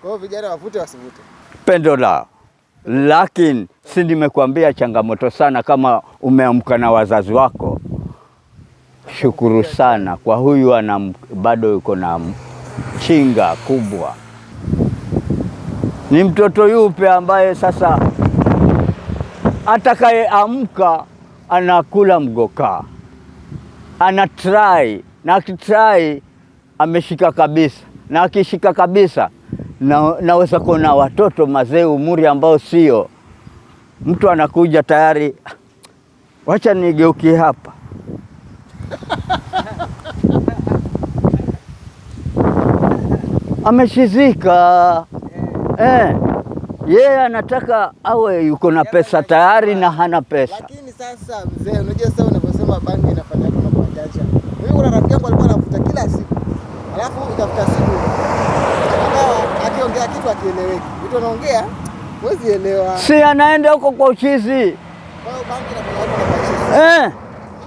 hiyo vijana wavute wasivute? Pendo lao. Lakini si nimekuambia changamoto sana. Kama umeamka na wazazi wako, shukuru sana kwa huyu bado yuko na chinga kubwa. Ni mtoto yupe ambaye sasa atakayeamka anakula mgoka, ana try, na akitry ameshika kabisa, na akishika kabisa naweza kuona watoto mazee umuri ambao sio mtu anakuja tayari, wacha nigeukie hapa ameshizika. Yeye anataka awe yuko na pesa tayari na hana pesa. Lakini sasa mzee, unajua sasa unaposema bangi inafanya kama kwa janja. Mimi kuna rafiki yangu alikuwa anavuta kila siku. Alafu utafuta siku. Akiongea kitu akieleweki. Vitu anaongea huwezi elewa. Si anaenda huko kwa uchizi. Kwa hiyo bangi inafanya kama kwa uchizi.